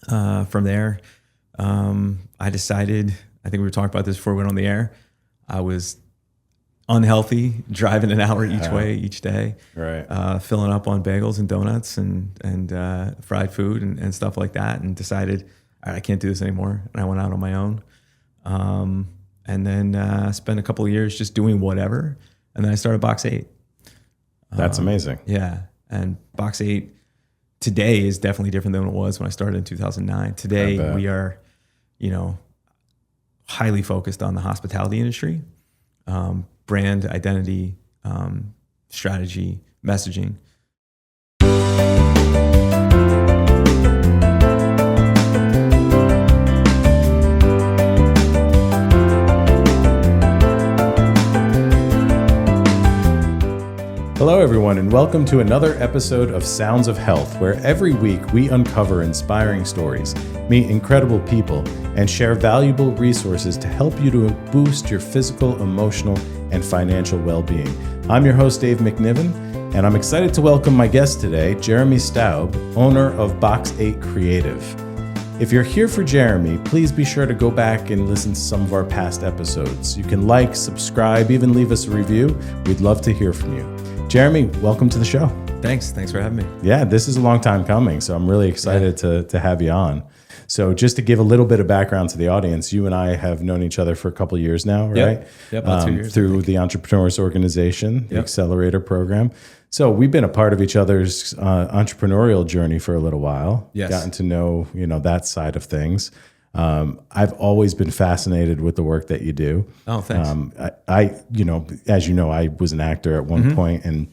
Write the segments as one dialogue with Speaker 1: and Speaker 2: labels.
Speaker 1: From there, I decided, I think we were talking about this before we went on the air. I was unhealthy, driving an hour each way each day,
Speaker 2: Right.
Speaker 1: filling up on bagels and donuts and fried food and stuff like that, and decided, all right, I can't do this anymore. And I went out on my own, and then spent a couple of years just doing whatever. And then I started Box 8.
Speaker 2: That's amazing.
Speaker 1: Yeah, and Box 8 today is definitely different than it was when I started in 2009. Today we are, highly focused on the hospitality industry, brand identity, strategy, messaging.
Speaker 2: Hello, everyone, and welcome to another episode of Sounds of Health, where every week we uncover inspiring stories, meet incredible people, and share valuable resources to help you to boost your physical, emotional, and financial well-being. I'm your host, Dave MacNiven, and I'm excited to welcome my guest today, Jeremy Staub, owner of Box 8 Creative. If you're here for Jeremy, please be sure to go back and listen to some of our past episodes. You can like, subscribe, even leave us a review. We'd love to hear from you. Jeremy, welcome to the show.
Speaker 1: Thanks for having me.
Speaker 2: Yeah, this is a long time coming, so I'm really excited to have you on. So just to give a little bit of background to the audience, you and I have known each other for a couple of years now, right?
Speaker 1: Yep, about 2 years.
Speaker 2: Through the Entrepreneurs Organization, the Accelerator Program. So we've been a part of each other's entrepreneurial journey for a little while.
Speaker 1: Yes.
Speaker 2: Gotten to know, that side of things. I've always been fascinated with the work that you do.
Speaker 1: Oh, thanks.
Speaker 2: As you know, I was an actor at one point, and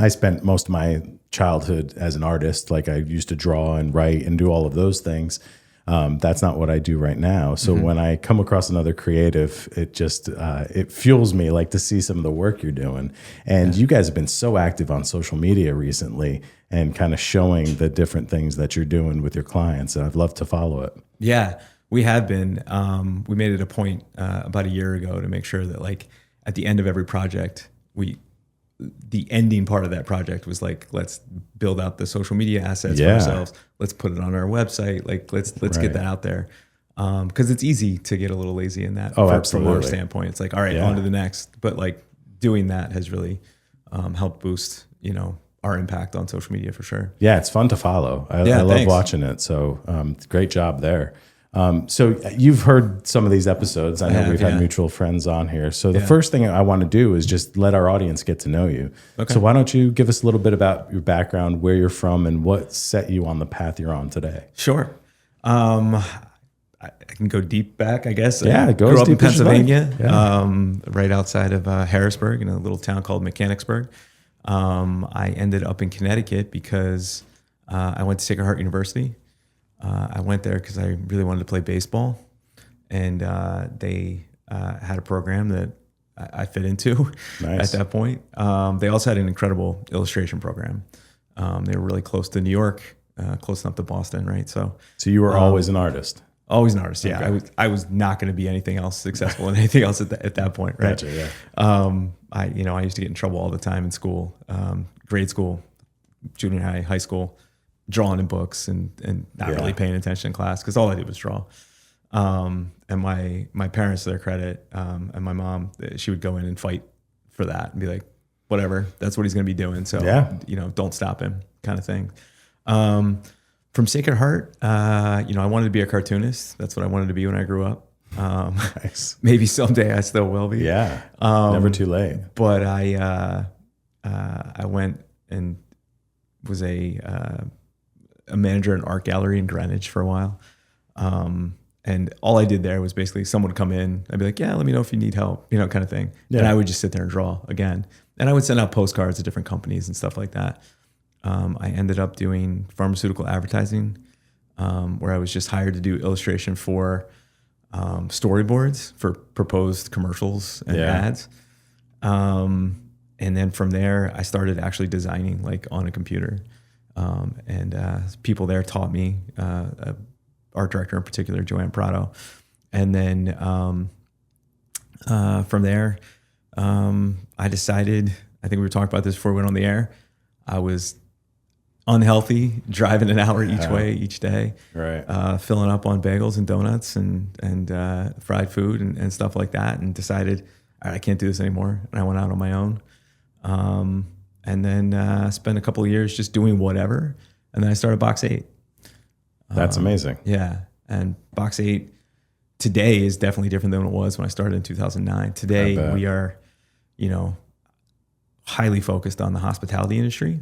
Speaker 2: I spent most of my childhood as an artist. Like, I used to draw and write and do all of those things. That's not what I do right now. So when I come across another creative, it just, it fuels me, like, to see some of the work you're doing. And you guys have been so active on social media recently and kind of showing the different things that you're doing with your clients. And I'd love to follow it.
Speaker 1: Yeah, we have been. We made it a point about a year ago to make sure that, like, at the end of every project, the ending part of that project was like, let's build out the social media assets for ourselves. Let's put it on our website. Like, let's get that out there. Because it's easy to get a little lazy in that. From our standpoint. It's like, all right, on to the next. But, like, doing that has really helped boost, our impact on social media for sure.
Speaker 2: Yeah, it's fun to follow. I love watching it. So great job there. So you've heard some of these episodes. I know we've had mutual friends on here. So the first thing I want to do is just let our audience get to know you. Okay. So why don't you give us a little bit about your background, where you're from, and what set you on the path you're on today?
Speaker 1: Sure. I can go deep back, I guess.
Speaker 2: Yeah,
Speaker 1: I
Speaker 2: go
Speaker 1: grew
Speaker 2: as
Speaker 1: up in
Speaker 2: deep as you like.
Speaker 1: Pennsylvania, right outside of Harrisburg, in a little town called Mechanicsburg. I ended up in Connecticut because I went to Sacred Heart University. I went there because I really wanted to play baseball, and they had a program that I fit into at that point. They also had an incredible illustration program. They were really close to New York, close enough to Boston, right? So
Speaker 2: you were always an artist?
Speaker 1: Always an artist, yeah. Okay. I was not going to be anything else successful in anything else at that point, right?
Speaker 2: Gotcha, yeah.
Speaker 1: I used to get in trouble all the time in school, grade school, junior high, high school, drawing in books and not really paying attention in class because all I did was draw. And my parents, to their credit, and my mom, she would go in and fight for that and be like, whatever, that's what he's going to be doing. So, don't stop him, kind of thing. From Sacred Heart, I wanted to be a cartoonist. That's what I wanted to be when I grew up.
Speaker 2: Nice.
Speaker 1: Maybe someday I still will be.
Speaker 2: Yeah, never too late.
Speaker 1: But I went and was a manager in an art gallery in Greenwich for a while. And all I did there was basically someone would come in. I'd be like, yeah, let me know if you need help, kind of thing. Yeah. And I would just sit there and draw again. And I would send out postcards to different companies and stuff like that. I ended up doing pharmaceutical advertising, where I was just hired to do illustration for storyboards for proposed commercials and ads. And then from there, I started actually designing, like, on a computer. And people there taught me, art director in particular, Joanne Prado. And then from there, I decided, I think we were talking about this before we went on the air, I was unhealthy, driving an hour each way each day,
Speaker 2: Right.
Speaker 1: filling up on bagels and donuts and fried food and stuff like that, and decided, all right, I can't do this anymore. And I went out on my own, and then spent a couple of years just doing whatever. And then I started Box 8.
Speaker 2: That's amazing.
Speaker 1: Yeah. And Box 8 today is definitely different than it was when I started in 2009. Today we are, highly focused on the hospitality industry,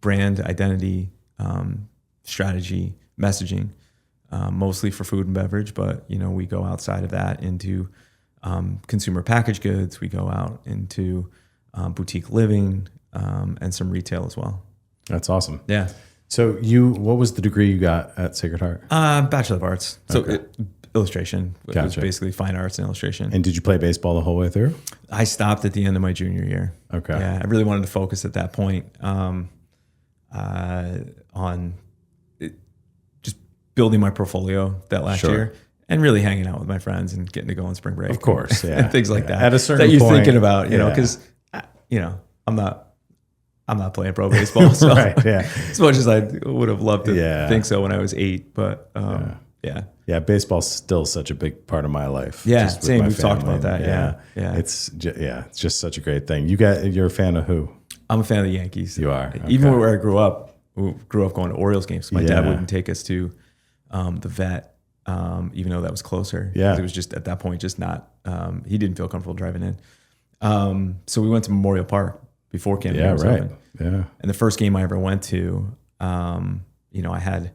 Speaker 1: brand identity, strategy, messaging, mostly for food and beverage. But, we go outside of that into consumer packaged goods. We go out into boutique living and some retail as well.
Speaker 2: That's awesome.
Speaker 1: Yeah.
Speaker 2: So what was the degree you got at Sacred Heart?
Speaker 1: Bachelor of Arts. So illustration. It was basically fine arts and illustration.
Speaker 2: And did you play baseball the whole way through?
Speaker 1: I stopped at the end of my junior year.
Speaker 2: Okay.
Speaker 1: Yeah, I really wanted to focus at that point on just building my portfolimo that last year, and really hanging out with my friends and getting to go on spring break.
Speaker 2: Of course, yeah.
Speaker 1: And things like that.
Speaker 2: At a certain
Speaker 1: that you're
Speaker 2: point,
Speaker 1: thinking about, because I'm not playing pro baseball. So
Speaker 2: right, yeah.
Speaker 1: As much as I would have loved to think so when I was 8, but
Speaker 2: yeah, baseball's still such a big part of my life.
Speaker 1: Yeah,
Speaker 2: just with
Speaker 1: same.
Speaker 2: my
Speaker 1: We've talked
Speaker 2: family.
Speaker 1: about that. Yeah.
Speaker 2: It's just such a great thing. You're a fan of who?
Speaker 1: I'm a fan of the Yankees.
Speaker 2: You are. Okay.
Speaker 1: Even where I grew up going to Orioles games. My dad wouldn't take us to the vet, even though that was closer.
Speaker 2: Yeah,
Speaker 1: it was just at that point just not. He didn't feel comfortable driving in. So we went to Memorial Park before Camden was open.
Speaker 2: Yeah.
Speaker 1: And the first game I ever went to, I had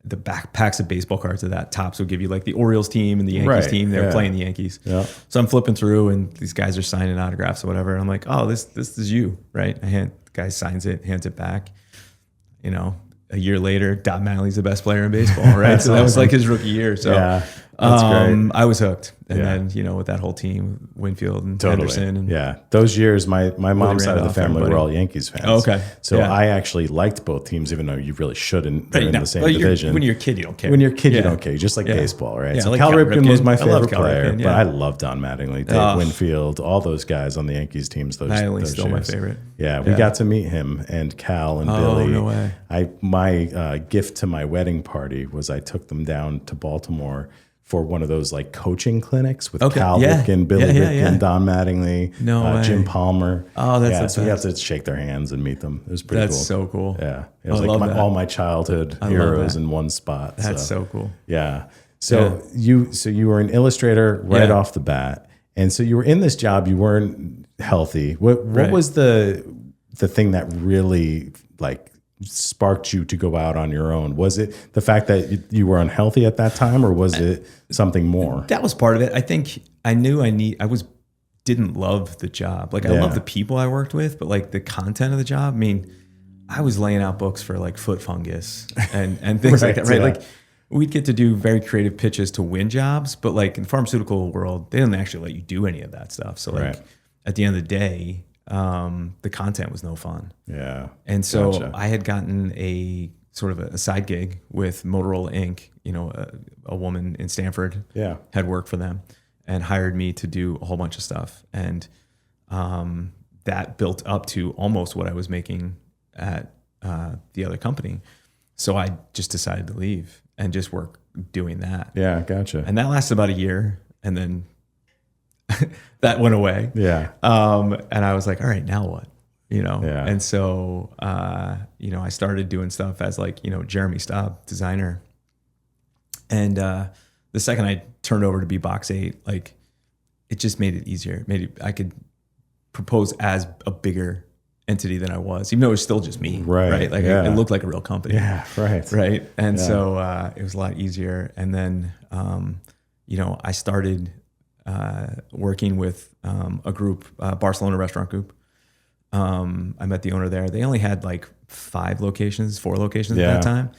Speaker 1: the packs of baseball cards of that. Tops would give you like the Orioles team and the Yankees team. They were playing the Yankees.
Speaker 2: Yeah.
Speaker 1: So I'm flipping through and these guys are signing autographs or whatever. And I'm like, oh, this is you, right? The guy signs it, hands it back. A year later, Dot Mattingly's the best player in baseball, right? So that was like his rookie year. So
Speaker 2: that's great.
Speaker 1: I was hooked. And then, with that whole team, Winfield and Henderson. And
Speaker 2: those years, my mom's side of the family were all Yankees fans.
Speaker 1: Oh, okay.
Speaker 2: So I actually liked both teams, even though you really shouldn't. They're in the same division.
Speaker 1: When you're a kid, you don't care.
Speaker 2: When you're a kid, you don't care. Just like baseball, right?
Speaker 1: Yeah,
Speaker 2: so
Speaker 1: like
Speaker 2: Cal Ripken was my
Speaker 1: I love
Speaker 2: favorite
Speaker 1: Cal
Speaker 2: player,
Speaker 1: Ripken,
Speaker 2: but I love Don Mattingly, Dave Winfield, all those guys on the Yankees teams.
Speaker 1: Mattingly's still my favorite.
Speaker 2: Yeah, we got to meet him and Cal and Billy.
Speaker 1: No way.
Speaker 2: My gift to my wedding party was I took them down to Baltimore for one of those like coaching clinics with Cal Ripken, Billy Ripken, Don Mattingly, Jim Palmer.
Speaker 1: Oh, that's
Speaker 2: so we got to shake their hands and meet them. It was pretty cool.
Speaker 1: That's so cool.
Speaker 2: Yeah, it was like all my childhood heroes in one spot.
Speaker 1: That's so cool.
Speaker 2: Yeah. So you were an illustrator right off the bat, and so you were in this job. You weren't healthy. What was the thing that really like sparked you to go out on your own? Was it the fact that you were unhealthy at that time, or was it something more?
Speaker 1: That was part of it. I think I knew didn't love the job. Like I love the people I worked with, but like the content of the job, I mean, I was laying out books for like foot fungus and things like that, right? Like we'd get to do very creative pitches to win jobs, but like in the pharmaceutical world, they didn't actually let you do any of that stuff. So like at the end of the day, the content was no fun.
Speaker 2: Yeah.
Speaker 1: And so I had gotten a sort of a side gig with Motorola Inc. A woman in Stanford had worked for them and hired me to do a whole bunch of stuff. And that built up to almost what I was making at the other company. So I just decided to leave and just work doing that.
Speaker 2: Yeah, gotcha.
Speaker 1: And that lasted about a year, and then that went away.
Speaker 2: Yeah.
Speaker 1: And I was like, all right, now what?
Speaker 2: Yeah.
Speaker 1: And so, I started doing stuff as like, Jeremy Staub, designer. And the second I turned over to be Box 8, like it just made it easier. I could propose as a bigger entity than I was, even though it was still just me. Right. Like it looked like a real company.
Speaker 2: Yeah. Right.
Speaker 1: Right. And so it was a lot easier. And then, I started working with a group, Barcelona restaurant group. I met the owner there. They only had like 4 locations at that time.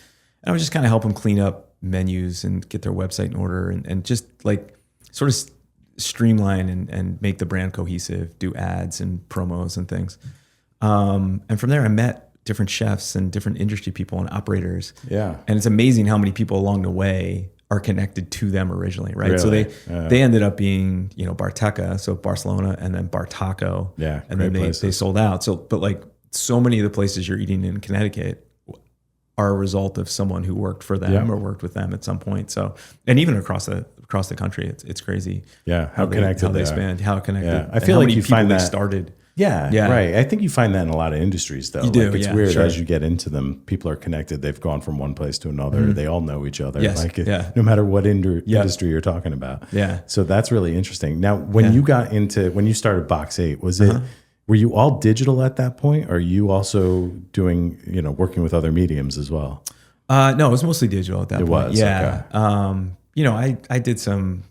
Speaker 1: And I was just kind of help them clean up menus and get their website in order and just like sort of streamline and make the brand cohesive, do ads and promos and things. And from there I met different chefs and different industry people and operators. Yeah. And it's amazing how many people along the way are connected to them originally, right? Really? So they ended up being, Barteca, so Barcelona, and then Bartaco.
Speaker 2: Yeah,
Speaker 1: and then they sold out. So, but like so many of the places you're eating in Connecticut are a result of someone who worked for them or worked with them at some point. So, and even across the country, it's crazy.
Speaker 2: Yeah,
Speaker 1: how they span, how connected.
Speaker 2: Yeah. I feel like you find that
Speaker 1: started.
Speaker 2: Yeah, right. I think you find that in a lot of industries, though.
Speaker 1: You do,
Speaker 2: it's weird as you get into them. People are connected. They've gone from one place to another. They all know each other.
Speaker 1: Yes.
Speaker 2: No matter what industry you're talking about.
Speaker 1: Yeah.
Speaker 2: So that's really interesting. Now, when you started Box 8, was it? Were you all digital at that point, or are you also doing, working with other mediums as well?
Speaker 1: No, it was mostly digital at that point.
Speaker 2: It was,
Speaker 1: yeah.
Speaker 2: okay.
Speaker 1: I did some,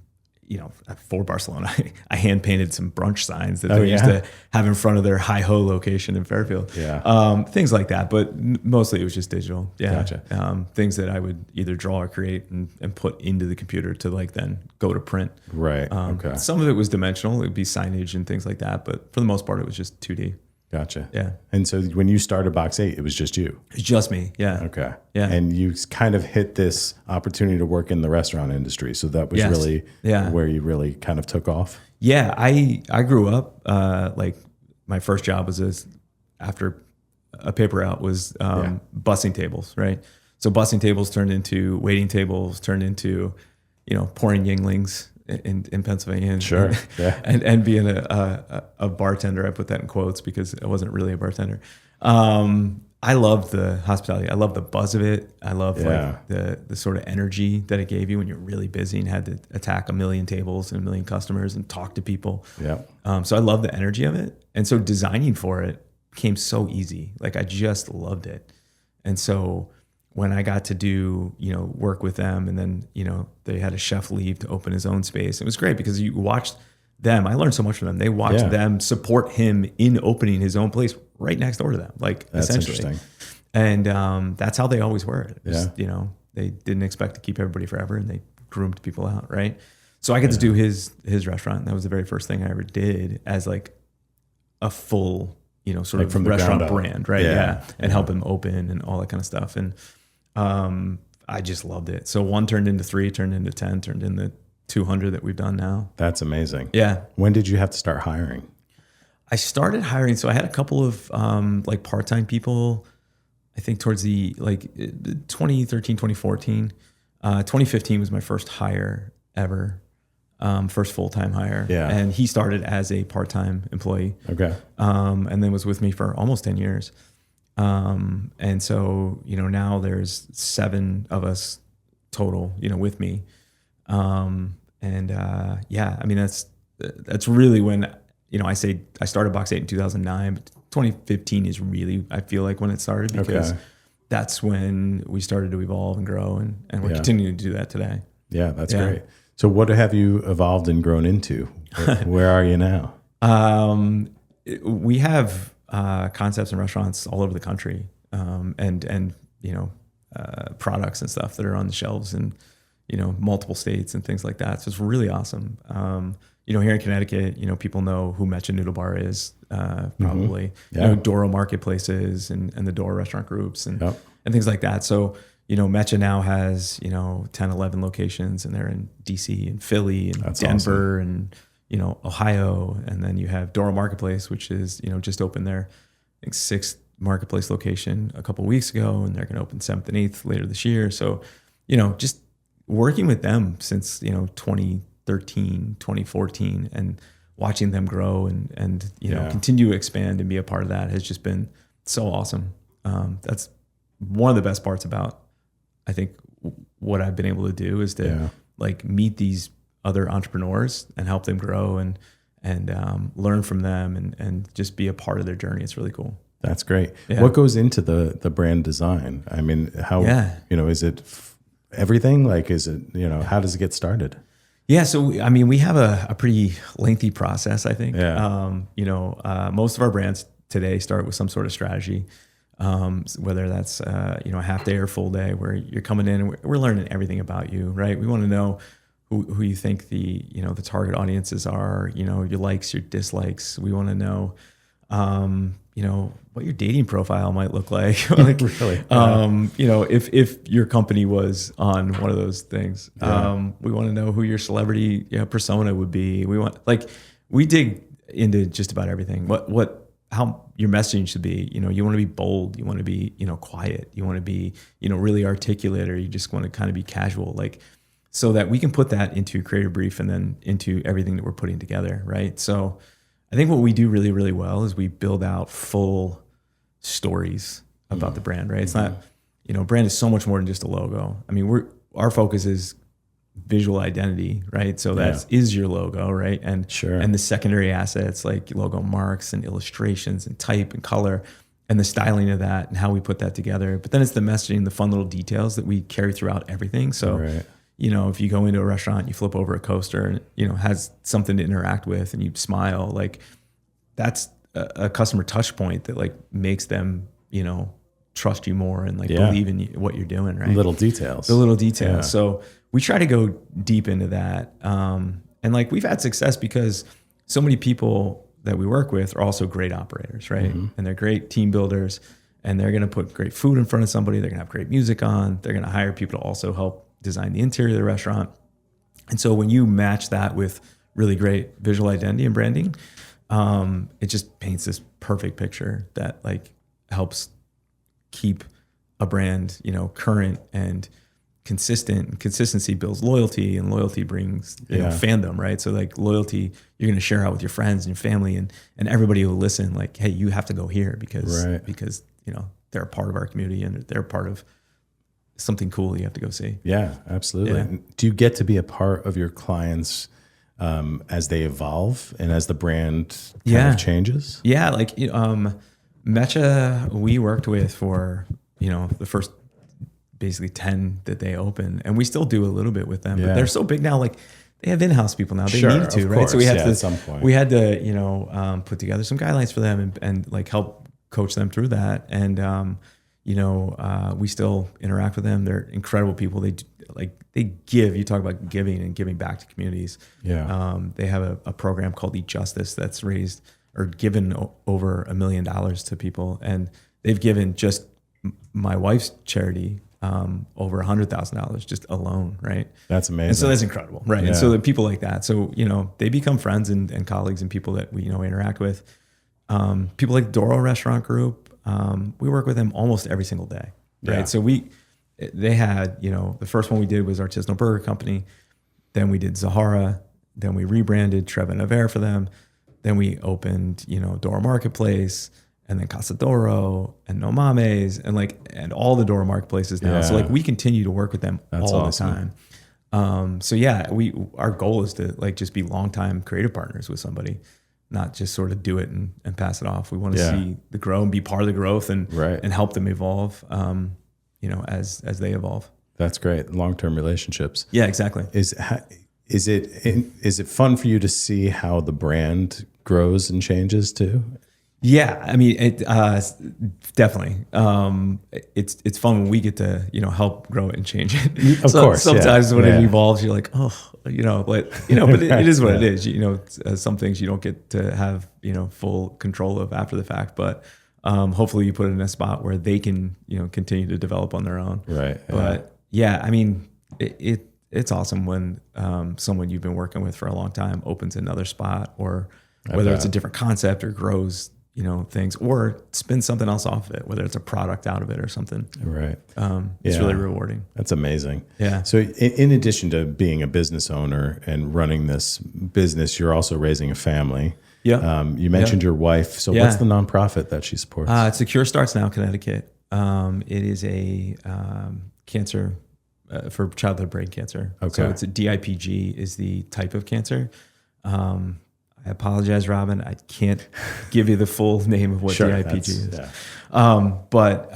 Speaker 1: for Barcelona, I hand painted some brunch signs that they used to have in front of their hi-ho location in Fairfield.
Speaker 2: Yeah.
Speaker 1: Things like that, but mostly it was just digital. Yeah.
Speaker 2: Gotcha.
Speaker 1: Things that I would either draw or create and put into the computer to then go to print.
Speaker 2: Right. Okay.
Speaker 1: Some of it was dimensional. It would be signage and things like that, but for the most part, it was just 2D.
Speaker 2: Gotcha.
Speaker 1: Yeah.
Speaker 2: And so when you started Box 8, it was just you?
Speaker 1: It's just me. Yeah.
Speaker 2: Okay.
Speaker 1: Yeah.
Speaker 2: And you kind of hit this opportunity to work in the restaurant industry. So that was really where you really kind of took off?
Speaker 1: Yeah. I grew up, my first job was after a paper route was bussing tables, right? So bussing tables turned into waiting tables, turned into, pouring Yinglings in Pennsylvania,
Speaker 2: sure,
Speaker 1: and being a bartender. I put that in quotes because I wasn't really a bartender. I loved the hospitality. I loved the buzz of it. I loved the sort of energy that it gave you when you're really busy and had to attack 1 million tables and 1 million customers and talk to people.
Speaker 2: Yeah.
Speaker 1: So I loved the energy of it, and so designing for it became so easy. Like I just loved it, and so when I got to do, work with them, and then, they had a chef leave to open his own space. It was great because you watched them. I learned so much from them. They watched them support him in opening his own place right next door to them,
Speaker 2: that's
Speaker 1: essentially.
Speaker 2: Interesting.
Speaker 1: And that's how they always were. Just, they didn't expect to keep everybody forever, and they groomed people out, right? So I get to do his restaurant. And that was the very first thing I ever did as like a full, sort of
Speaker 2: from
Speaker 1: restaurant brand, right? Yeah. And help him open and all that kind of stuff. And I just loved it. So 1 turned into 3, turned into 10, turned into 200 that we've done now.
Speaker 2: That's amazing.
Speaker 1: Yeah.
Speaker 2: When did you have to start hiring?
Speaker 1: I started hiring. So I had a couple of part-time people, I think towards the 2013, 2014. 2015 was my first hire ever. First full-time hire.
Speaker 2: Yeah.
Speaker 1: And he started as a part-time employee.
Speaker 2: Okay.
Speaker 1: And then was with me for almost 10 years. And so, now there's 7 of us total, with me. That's really when, I say I started Box 8 in 2009, but 2015 is really, I feel like when it started, because that's when we started to evolve and grow, and we're continuing to do that today.
Speaker 2: Yeah, that's great. So what have you evolved and grown into? Where are you now?
Speaker 1: We have concepts and restaurants all over the country, and products and stuff that are on the shelves in multiple states and things like that. So it's really awesome. Here in Connecticut, people know who Mecha Noodle Bar is, probably. Doro Marketplaces and the Doro restaurant groups and things like that. So Mecha now has 10, 11 locations, and they're in DC and Philly and
Speaker 2: That's
Speaker 1: Denver and Ohio, and then you have Doro Marketplace, which is just opened their, I think, 6th marketplace location a couple of weeks ago, and they're going to open 7th and 8th later this year. So, just working with them since 2013, 2014, and watching them grow and continue to expand and be a part of that has just been so awesome. That's one of the best parts about, I think, what I've been able to do is to meet these other entrepreneurs and help them grow and learn from them and just be a part of their journey. It's really cool.
Speaker 2: That's great. Yeah. What goes into the brand design? I mean, how, is it everything? Like, is it, how does it get started?
Speaker 1: Yeah. So, we have a pretty lengthy process, I think.
Speaker 2: Yeah.
Speaker 1: Most of our brands today start with some sort of strategy, whether that's, a half day or full day where you're coming in and we're learning everything about you, right? We want to know who you think the target audiences are, your likes, your dislikes. We want to know, what your dating profile might look like. Like,
Speaker 2: really?
Speaker 1: If your company was on one of those things, we want to know who your celebrity persona would be. We dig into just about everything. how your messaging should be. You know, you want to be bold, you want to be, you know, quiet, you want to be, you know, really articulate, or you just want to kind of be casual, like, so that we can put that into creative brief and then into everything that we're putting together, right? So I think what we do really, really well is we build out full stories about the brand, right? It's not, you know, brand is so much more than just a logo. I mean, our focus is visual identity, right? So that is your logo, right? And and the secondary assets like logo marks and illustrations and type and color and the styling of that and how we put that together. But then it's the messaging, the fun little details that we carry throughout everything. So, you know, if you go into a restaurant, you flip over a coaster and, you know, has something to interact with and you smile, like that's a customer touch point that like makes them, you know, trust you more and like believe in what you're doing, right?
Speaker 2: Little details.
Speaker 1: The little details. Yeah. So we try to go deep into that. And like we've had success because so many people that we work with are also great operators, right? And they're great team builders, and they're going to put great food in front of somebody. They're going to have great music on. They're going to hire people to also help design the interior of the restaurant. And so when you match that with really great visual identity and branding, it just paints this perfect picture that like helps keep a brand, you know, current and consistent. And consistency builds loyalty, and loyalty brings you know, fandom, right? So like loyalty, you're going to share out with your friends and your family and everybody who will listen. Like, hey, you have to go here because you know they're a part of our community and they're part of something cool. You have to go see. Yeah, absolutely.
Speaker 2: Yeah. Do you get to be a part of your clients as they evolve and as the brand kind of changes?
Speaker 1: Yeah, like Mecha, we worked with for, you know, the first basically 10 that they opened, and we still do a little bit with them, but they're so big now, like they have in-house people now. They need to, right? So we had to, at some point. We had to, you know, put together some guidelines for them and like help coach them through that. And, you know, we still interact with them. They're incredible people. They give, you talk about giving and giving back to communities. Yeah. They have a program called Eat Justice that's raised or given over $1 million to people. And they've given just my wife's charity over $100,000 just alone, right?
Speaker 2: That's amazing.
Speaker 1: And so that's incredible, right? Yeah. And so the people like that, so, you know, they become friends and colleagues and people that we, you know, interact with. People like Doro Restaurant Group, we work with them almost every single day, right? Yeah. So they had, you know, the first one we did was Artisanal Burger Company. Then we did Zahara. Then we rebranded Treva Navarre for them. Then we opened, you know, Doro Marketplace, and then Casa Doro and No Mames and all the Doro marketplaces now. Yeah. So like we continue to work with them all the time. So yeah, our goal is to like just be longtime creative partners with somebody, not just sort of do it and pass it off. We want to see the grow and be part of the growth and help them evolve, you know, as they evolve.
Speaker 2: That's great. Long-term relationships.
Speaker 1: Yeah, exactly.
Speaker 2: Is it fun for you to see how the brand grows and changes too?
Speaker 1: Yeah, I mean, definitely. It's fun when we get to, you know, help grow it and change it. Of course. Sometimes when it evolves, you're like, oh, you know, but it is what it is. You know, some things you don't get to have, you know, full control of after the fact, but hopefully you put it in a spot where they can, you know, continue to develop on their own. Right. But yeah, I mean, it's awesome when someone you've been working with for a long time opens another spot, or whether it's a different concept or grows, you know, things, or spin something else off of it, whether it's a product out of it or something. Right. It's really rewarding.
Speaker 2: That's amazing.
Speaker 1: Yeah.
Speaker 2: So in addition to being a business owner and running this business, you're also raising a family. Yeah. You mentioned your wife. So what's the nonprofit that she supports?
Speaker 1: It's the Cure Starts Now Connecticut. It is a cancer for childhood brain cancer. Okay. So it's a DIPG is the type of cancer. I apologize, Robin. I can't give you the full name of what DIPG is. Yeah. But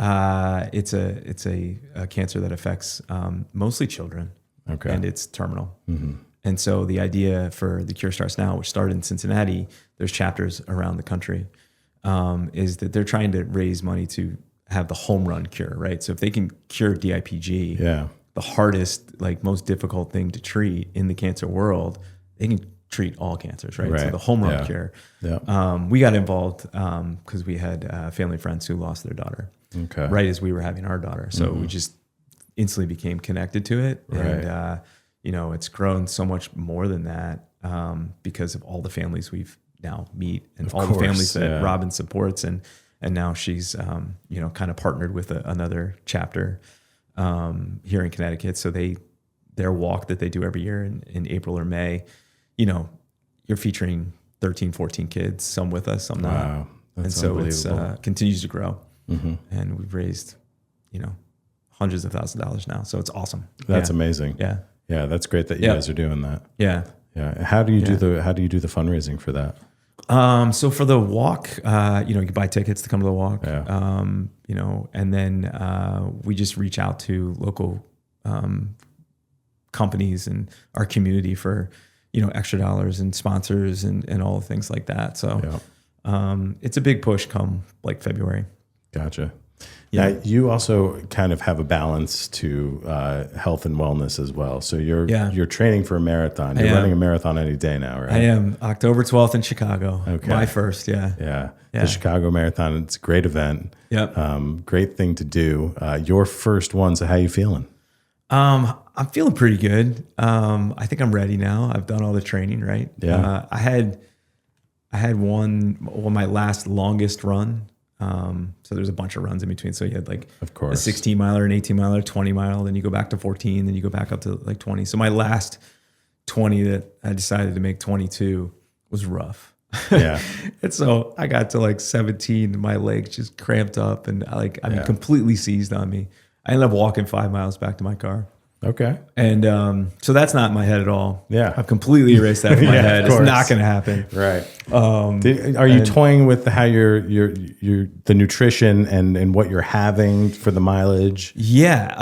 Speaker 1: it's a cancer that affects mostly children. Okay. And it's terminal. Mm-hmm. And so the idea for the Cure Starts Now, which started in Cincinnati, there's chapters around the country, is that they're trying to raise money to have the home run cure, right? So if they can cure DIPG, the hardest, like most difficult thing to treat in the cancer world, they can treat all cancers, right? So the home run cure. Yeah. We got involved because we had family friends who lost their daughter right as we were having our daughter. So we just instantly became connected to it. Right. And, you know, it's grown so much more than that because of all the families we've now meet, and
Speaker 2: Of
Speaker 1: all
Speaker 2: course,
Speaker 1: the families that
Speaker 2: yeah.
Speaker 1: Robin supports, and now she's kind of partnered with another chapter here in Connecticut. So their walk that they do every year in April or May, you're featuring 13, 14 kids, some with us, some not.
Speaker 2: Wow.
Speaker 1: And
Speaker 2: That's
Speaker 1: so it's
Speaker 2: unbelievable.
Speaker 1: continues to grow, and we've raised, hundreds of thousands of dollars now. So it's awesome.
Speaker 2: That's
Speaker 1: Yeah.
Speaker 2: amazing.
Speaker 1: Yeah.
Speaker 2: Yeah, that's great that you
Speaker 1: Yeah.
Speaker 2: guys are doing that.
Speaker 1: Yeah.
Speaker 2: Yeah. How do you do the fundraising for that?
Speaker 1: So for the walk, you can buy tickets to come to the walk.
Speaker 2: Yeah.
Speaker 1: And then we just reach out to local companies and our community for, extra dollars and sponsors and all the things like that. So it's a big push come like February.
Speaker 2: Gotcha.
Speaker 1: Yeah.
Speaker 2: Now, you also kind of have a balance to health and wellness as well. So you're training for a marathon. You're running a marathon any day now, right?
Speaker 1: I am. October 12th in Chicago.
Speaker 2: Okay.
Speaker 1: My first, yeah.
Speaker 2: Yeah. The Chicago Marathon, it's a great event.
Speaker 1: Yep.
Speaker 2: Great thing to do. Your first one, so how you feeling?
Speaker 1: I'm feeling pretty good. I think I'm ready now. I've done all the training, right?
Speaker 2: Yeah.
Speaker 1: I had my last longest run. So there's a bunch of runs in between. So you had like
Speaker 2: Of course.
Speaker 1: a 16 miler, an 18 miler, 20 mile, then you go back to 14, then you go back up to like 20. So my last 20 that I decided to make 22 was rough.
Speaker 2: Yeah.
Speaker 1: And so I got to like 17, my legs just cramped up and completely seized on me. I ended up walking 5 miles back to my car.
Speaker 2: Okay.
Speaker 1: And so that's not in my head at all.
Speaker 2: Yeah.
Speaker 1: I've completely erased that from my
Speaker 2: Yeah,
Speaker 1: head.
Speaker 2: of
Speaker 1: It's
Speaker 2: course.
Speaker 1: not going to happen.
Speaker 2: Right. Are you toying with how you're the nutrition and what you're having for the mileage?
Speaker 1: Yeah.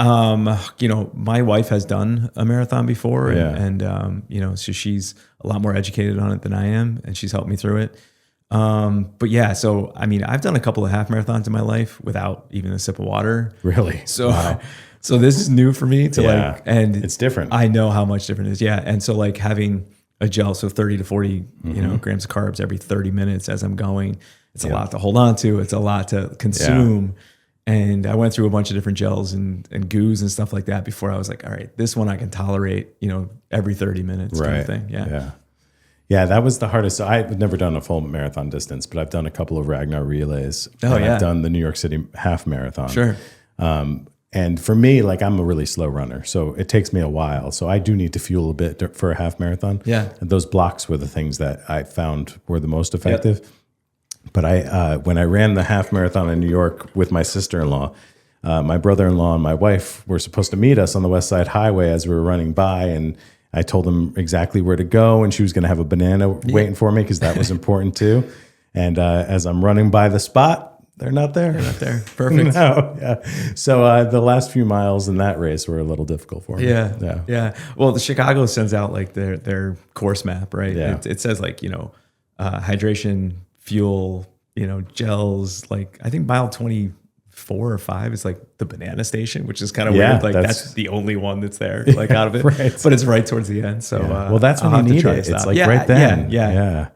Speaker 1: My wife has done a marathon before and so she's a lot more educated on it than I am, and she's helped me through it. But yeah, so, I've done a couple of half marathons in my life without even a sip of water.
Speaker 2: Really?
Speaker 1: So,
Speaker 2: Wow.
Speaker 1: so this is new for me to and
Speaker 2: it's different.
Speaker 1: I know how much different it is. Yeah. And so like having a gel, so 30 to 40, grams of carbs every 30 minutes as I'm going, it's a lot to hold on to. It's a lot to consume. And I went through a bunch of different gels and goos and stuff like that before I was like, all right, this one I can tolerate, every 30 minutes kind of thing. Yeah.
Speaker 2: Yeah, that was the hardest. So I've never done a full marathon distance, but I've done a couple of Ragnar relays. I've done the New York City half marathon.
Speaker 1: Sure.
Speaker 2: And for me, like I'm a really slow runner, so it takes me a while. So I do need to fuel a bit for a half marathon.
Speaker 1: Yeah.
Speaker 2: And those blocks were the things that I found were the most effective. Yep. But when I ran the half marathon in New York with my sister-in-law, my brother-in-law and my wife were supposed to meet us on the West Side Highway as we were running by, and I told them exactly where to go, and she was going to have a banana waiting for me because that was important too. And as I'm running by the spot, they're not there.
Speaker 1: They're not there. Perfect.
Speaker 2: No, yeah. So the last few miles in that race were a little difficult for me.
Speaker 1: Yeah. Well, the Chicago sends out like their course map, right?
Speaker 2: Yeah.
Speaker 1: It says like, hydration, fuel, gels, like I think mile 24 or 5 is like the banana station, which is kind of weird. Like that's the only one that's there, like out of it,
Speaker 2: right.
Speaker 1: But it's right towards the end. So,
Speaker 2: well, that's when you need it. It's like right then. Yeah.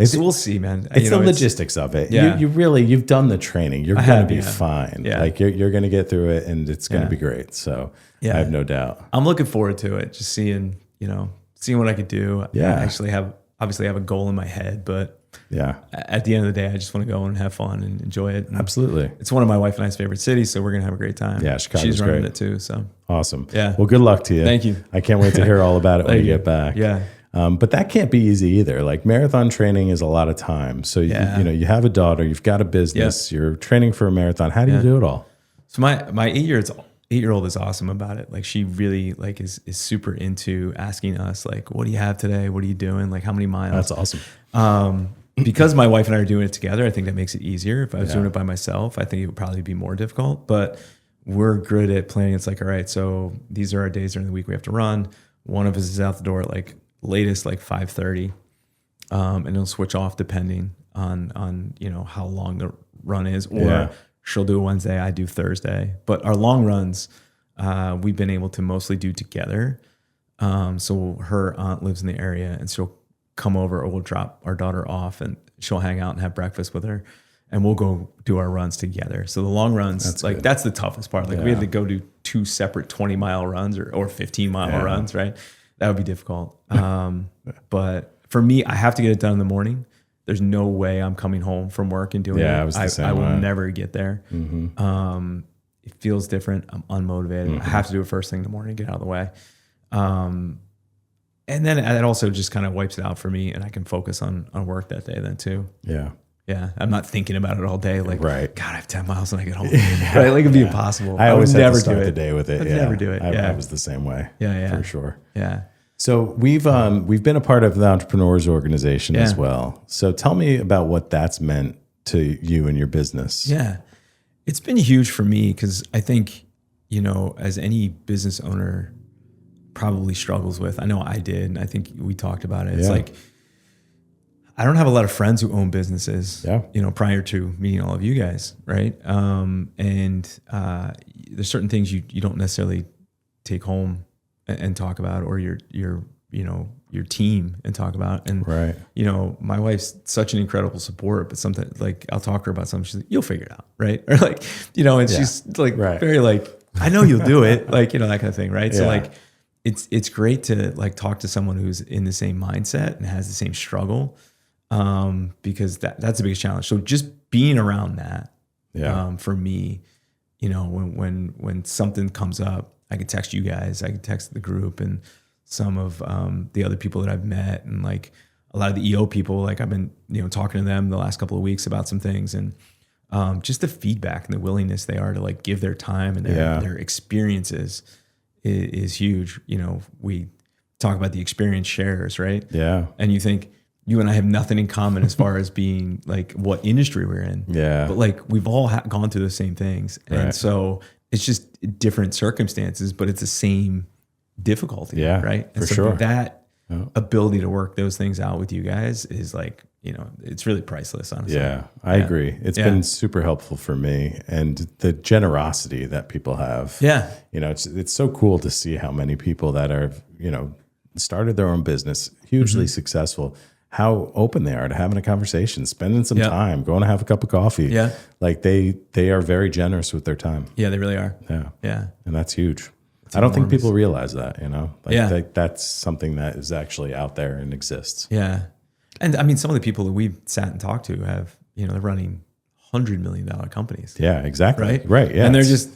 Speaker 1: So we'll see, man.
Speaker 2: It's the logistics of it.
Speaker 1: Yeah.
Speaker 2: You've done the training. You're going to be fine.
Speaker 1: Yeah.
Speaker 2: Like you're going to get through it, and it's going to be great. So I have no doubt.
Speaker 1: I'm looking forward to it. Just seeing what I could do.
Speaker 2: Yeah.
Speaker 1: I actually have a goal in my head, but at the end of the day, I just want to go and have fun and enjoy it. And
Speaker 2: absolutely.
Speaker 1: It's one of my wife and I's favorite cities, so we're going to have a great time.
Speaker 2: Yeah. Chicago's
Speaker 1: She's running
Speaker 2: great.
Speaker 1: it too. So
Speaker 2: awesome.
Speaker 1: Yeah.
Speaker 2: Well, good luck to you.
Speaker 1: Thank you.
Speaker 2: I can't wait to hear all about it when you get back.
Speaker 1: Yeah.
Speaker 2: But that can't be easy either. Like marathon training is a lot of time. So you you have a daughter, you've got a business, you're training for a marathon. How do you do it all?
Speaker 1: So my 8-year-old is awesome about it. Like she really like is super into asking us like, what do you have today? What are you doing? Like how many miles?
Speaker 2: That's awesome.
Speaker 1: Because my wife and I are doing it together, I think that makes it easier. If I was doing it by myself, I think it would probably be more difficult, but we're good at planning. It's like, all right, so these are our days during the week we have to run. One of us is out the door at like latest like 5:30, and it'll switch off depending on how long the run is, or she'll do a Wednesday, I do Thursday. But our long runs, we've been able to mostly do together. So her aunt lives in the area, and she'll come over, or we'll drop our daughter off, and she'll hang out and have breakfast with her, and we'll go do our runs together. So the long runs, that's the toughest part. Like we had to go do 2 separate 20-mile runs or 15-mile runs, right? That would be difficult. But for me, I have to get it done in the morning. There's no way I'm coming home from work and doing it.
Speaker 2: I was the same
Speaker 1: I will
Speaker 2: way.
Speaker 1: never get there. It feels different. I'm unmotivated. I have to do it first thing in the morning, get out of the way. And then it also just kind of wipes it out for me, and I can focus on work that day then too.
Speaker 2: Yeah.
Speaker 1: Yeah, I'm not thinking about it all day. Like,
Speaker 2: Right.
Speaker 1: God, I have 10 miles when I get home. Right? Like, it'd be impossible.
Speaker 2: I always
Speaker 1: would
Speaker 2: have
Speaker 1: never
Speaker 2: to start
Speaker 1: do
Speaker 2: the
Speaker 1: it.
Speaker 2: day with it.
Speaker 1: I'd never do it.
Speaker 2: I was the same way.
Speaker 1: Yeah.
Speaker 2: For sure.
Speaker 1: Yeah.
Speaker 2: So we've been a part of the Entrepreneurs Organization as well. So tell me about what that's meant to you and your business.
Speaker 1: Yeah. It's been huge for me because I think, as any business owner probably struggles with, I know I did, and I think we talked about it. It's like, I don't have a lot of friends who own businesses, prior to meeting all of you guys, right? And there's certain things you don't necessarily take home and talk about, or your team and talk about. And my wife's such an incredible support, but sometimes like I'll talk to her about something, she's like, "You'll figure it out," right? Or like, and she's like very like, "I know you'll do it," like that kind of thing, right? So like, it's great to like talk to someone who's in the same mindset and has the same struggle. Because that's the biggest challenge. So just being around that, for me, when something comes up, I can text you guys, I can text the group and some of the other people that I've met, and like a lot of the EO people, like I've been talking to them the last couple of weeks about some things, and just the feedback and the willingness they are to like give their time and their experiences is huge. We talk about the experience shares, right?
Speaker 2: Yeah.
Speaker 1: And you think, you and I have nothing in common as far as being like what industry we're in.
Speaker 2: Yeah.
Speaker 1: But like we've all gone through the same things. And so it's just different circumstances, but it's the same difficulty.
Speaker 2: Yeah,
Speaker 1: right. And
Speaker 2: for
Speaker 1: so
Speaker 2: sure.
Speaker 1: that ability to work those things out with you guys is like, it's really priceless, honestly.
Speaker 2: Yeah, I agree. It's been super helpful for me, and the generosity that people have.
Speaker 1: Yeah.
Speaker 2: It's so cool to see how many people that are, started their own business, hugely successful, how open they are to having a conversation, spending some time, going to have a cup of coffee.
Speaker 1: Yeah.
Speaker 2: Like they are very generous with their time.
Speaker 1: Yeah, they really are.
Speaker 2: Yeah.
Speaker 1: Yeah.
Speaker 2: And that's huge. I don't think people realize that, that's something that is actually out there and exists.
Speaker 1: Yeah. And I mean, some of the people that we've sat and talked to have, they're running $100 million companies.
Speaker 2: Yeah, exactly.
Speaker 1: Right.
Speaker 2: Right. Yeah.
Speaker 1: And they're just,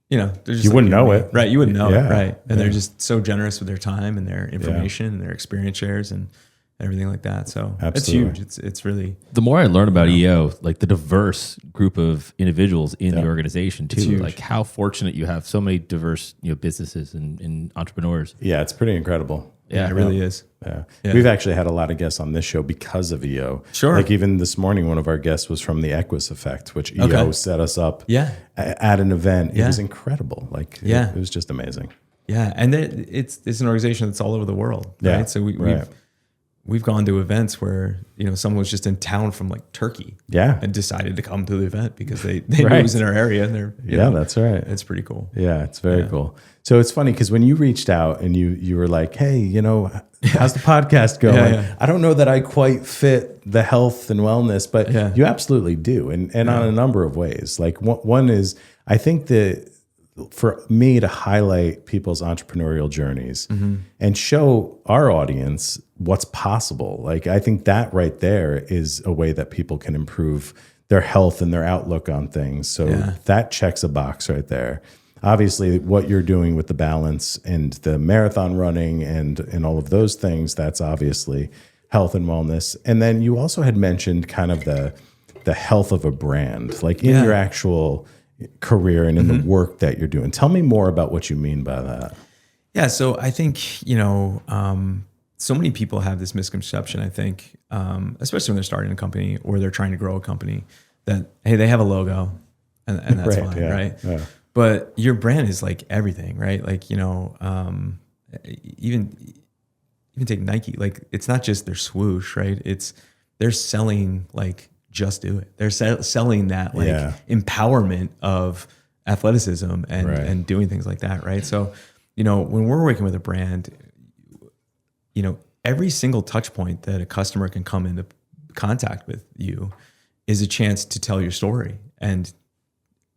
Speaker 1: they're just
Speaker 2: you wouldn't know it.
Speaker 1: Right. You wouldn't know it. Right. And they're just so generous with their time and their information and their experience shares and everything like that. So
Speaker 2: Absolutely.
Speaker 1: It's huge. It's really,
Speaker 3: the more I learn about EO, like the diverse group of individuals in the organization too,
Speaker 1: huge.
Speaker 3: like how fortunate you have so many diverse, businesses and entrepreneurs.
Speaker 2: Yeah, it's pretty incredible.
Speaker 1: it really is.
Speaker 2: Yeah. We've actually had a lot of guests on this show because of EO.
Speaker 1: Sure.
Speaker 2: Like even this morning, one of our guests was from the Equus Effect, which EO set us up at an event. It was incredible. Like it was just amazing.
Speaker 1: Yeah. And then it's an organization that's all over the world. Right.
Speaker 2: Yeah.
Speaker 1: So we've gone to events where, someone was just in town from like Turkey and decided to come to the event because they knew it was in our area and they're,
Speaker 2: that's right.
Speaker 1: It's pretty cool.
Speaker 2: Yeah, it's very cool. So it's funny because when you reached out and you were like, hey, how's the podcast going? I don't know that I quite fit the health and wellness, but you absolutely do. And on a number of ways. Like one is, I think that for me to highlight people's entrepreneurial journeys and show our audience what's possible. Like, I think that right there is a way that people can improve their health and their outlook on things. So that checks a box right there. Obviously, what you're doing with the balance and the marathon running and all of those things, that's obviously health and wellness. And then you also had mentioned kind of the health of a brand, like in your actual career and in the work that you're doing. Tell me more about what you mean by that.
Speaker 1: Yeah. So I think, so many people have this misconception, I think, especially when they're starting a company or they're trying to grow a company, that, hey, they have a logo and that's fine, right? Yeah. But your brand is like everything, right? Like, even take Nike, like it's not just their swoosh, right? They're selling like, just do it. They're selling that like empowerment of athleticism and doing things like that, right? So, when we're working with a brand, every single touch point that a customer can come into contact with you is a chance to tell your story. And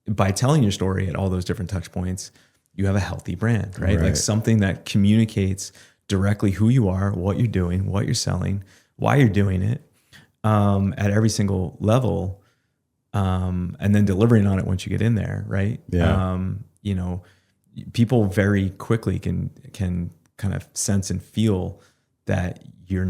Speaker 1: by telling your story at all those different touch points, you have a healthy brand, right? Like something that communicates directly who you are, what you're doing, what you're selling, why you're doing it, at every single level, and then delivering on it once you get in there, right?
Speaker 2: Yeah.
Speaker 1: You know, people very quickly can kind of sense and feel that you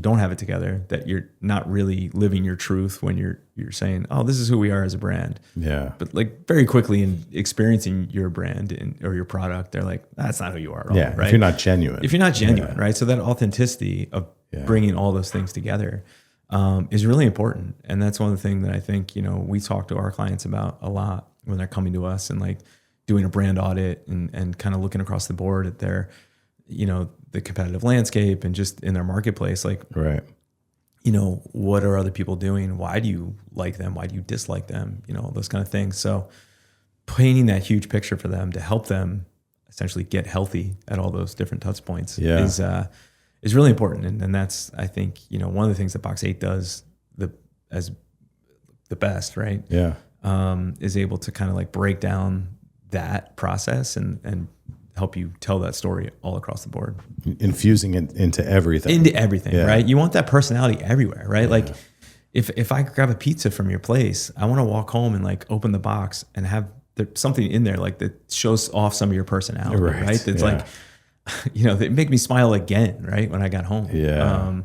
Speaker 1: don't have it together, that you're not really living your truth when you're saying, oh, this is who we are as a brand.
Speaker 2: Yeah.
Speaker 1: But like very quickly in experiencing your brand or your product, they're like, that's not who you are at all,
Speaker 2: Yeah.
Speaker 1: right?
Speaker 2: If you're not genuine.
Speaker 1: Right? So that authenticity of bringing all those things together is really important. And that's one of the things that I think, you know, we talk to our clients about a lot when they're coming to us and like doing a brand audit and kind of looking across the board at their, you know, the competitive landscape and just in their marketplace, like,
Speaker 2: Right.
Speaker 1: you know, what are other people doing? Why do you like them? Why do you dislike them? You know, those kind of things. So painting that huge picture for them to help them essentially get healthy at all those different touch points is really important. And that's, I think, you know, one of the things that Box 8 does as the best, right?
Speaker 2: Yeah.
Speaker 1: Is able to kind of like break down that process and help you tell that story all across the board.
Speaker 2: Infusing it into everything.
Speaker 1: Right? You want that personality everywhere, right? Like if I grab a pizza from your place, I want to walk home and like open the box and have something in there like that shows off some of your personality, right? That's like, you know, they make me smile again, right? When I got home.
Speaker 2: Yeah.